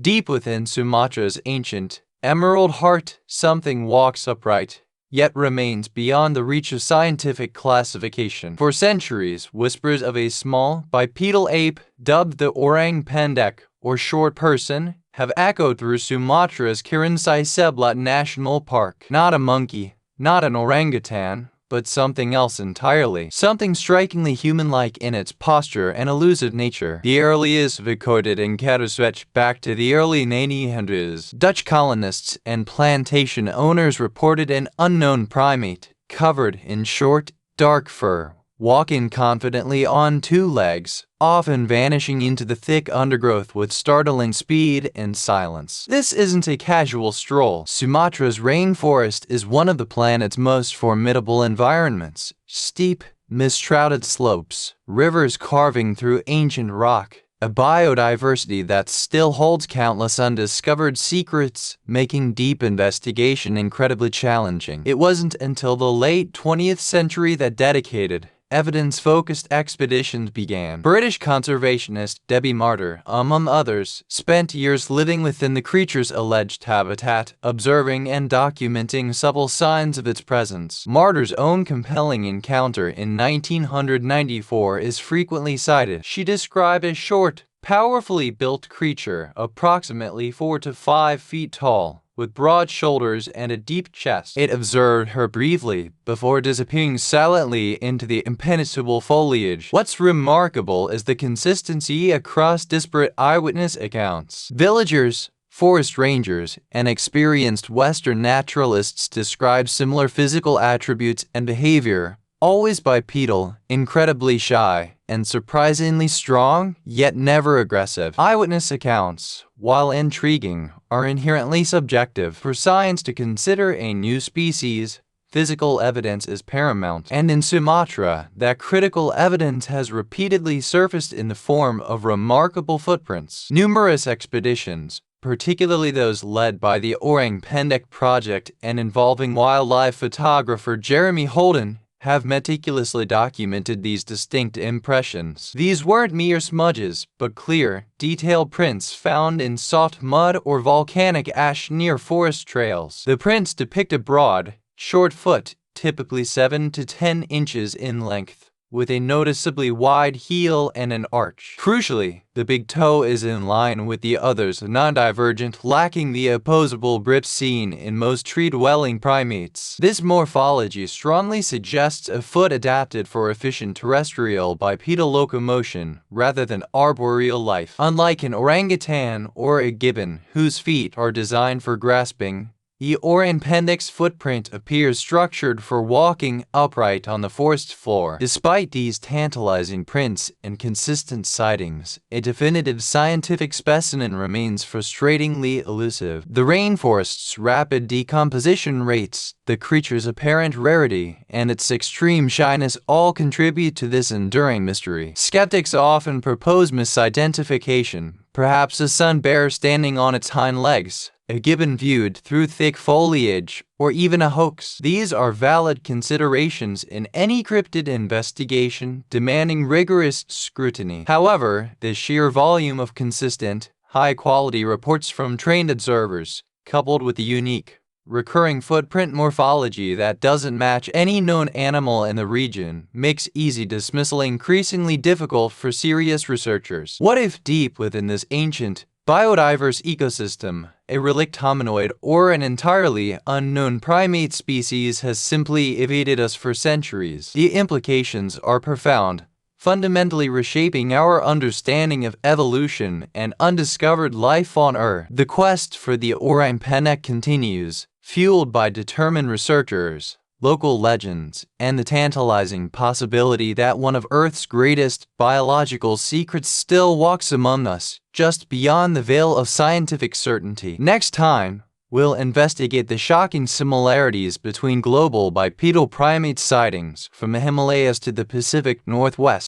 Deep within Sumatra's ancient emerald heart, something walks upright, yet remains beyond the reach of scientific classification. For centuries, whispers of a small, bipedal ape, dubbed the orang pendek, or short person, have echoed through Sumatra's Kirinsai Seblat National Park. Not a monkey, not an orangutan, but something else entirely. Something strikingly human-like in its posture and elusive nature. The earliest recorded encounters back to the early 1900s. Dutch colonists and plantation owners reported an unknown primate, covered in short, dark fur, walking confidently on two legs, often vanishing into the thick undergrowth with startling speed and silence. This isn't a casual stroll. Sumatra's rainforest is one of the planet's most formidable environments. Steep, mist-shrouded slopes, rivers carving through ancient rock, a biodiversity that still holds countless undiscovered secrets, making deep investigation incredibly challenging. It wasn't until the late 20th century that dedicated, evidence-focused expeditions began. British conservationist Debbie Martyr, among others, spent years living within the creature's alleged habitat, observing and documenting subtle signs of its presence. Martyr's own compelling encounter in 1994 is frequently cited. She described a short, powerfully built creature, approximately 4 to 5 feet tall, with broad shoulders and a deep chest. It observed her briefly before disappearing silently into the impenetrable foliage. What's remarkable is the consistency across disparate eyewitness accounts. Villagers, forest rangers, and experienced Western naturalists describe similar physical attributes and behavior. Always bipedal, incredibly shy, and surprisingly strong, yet never aggressive. Eyewitness accounts, while intriguing, are inherently subjective. For science to consider a new species, physical evidence is paramount. And in Sumatra, that critical evidence has repeatedly surfaced in the form of remarkable footprints. Numerous expeditions, particularly those led by the Orang Pendek project and involving wildlife photographer Jeremy Holden, have meticulously documented these distinct impressions. These weren't mere smudges, but clear, detailed prints found in soft mud or volcanic ash near forest trails. The prints depict a broad, short foot, typically 7 to 10 inches in length, with a noticeably wide heel and an arch. Crucially, the big toe is in line with the others, non-divergent, lacking the opposable grip seen in most tree-dwelling primates. This morphology strongly suggests a foot adapted for efficient terrestrial bipedal locomotion rather than arboreal life. Unlike an orangutan or a gibbon, whose feet are designed for grasping, the orang pendek's footprint appears structured for walking upright on the forest floor. Despite these tantalizing prints and consistent sightings, a definitive scientific specimen remains frustratingly elusive. The rainforest's rapid decomposition rates, the creature's apparent rarity, and its extreme shyness all contribute to this enduring mystery. Skeptics often propose misidentification, perhaps a sun bear standing on its hind legs, a gibbon viewed through thick foliage, or even a hoax. These are valid considerations in any cryptid investigation demanding rigorous scrutiny. However, the sheer volume of consistent, high-quality reports from trained observers, coupled with the unique, recurring footprint morphology that doesn't match any known animal in the region, makes easy dismissal increasingly difficult for serious researchers. What if deep within this ancient, biodiverse ecosystem, a relict hominoid or an entirely unknown primate species has simply evaded us for centuries? The implications are profound, fundamentally reshaping our understanding of evolution and undiscovered life on Earth. The quest for the orang pendek continues, fueled by determined researchers, local legends, and the tantalizing possibility that one of Earth's greatest biological secrets still walks among us, just beyond the veil of scientific certainty. Next time, we'll investigate the shocking similarities between global bipedal primate sightings from the Himalayas to the Pacific Northwest.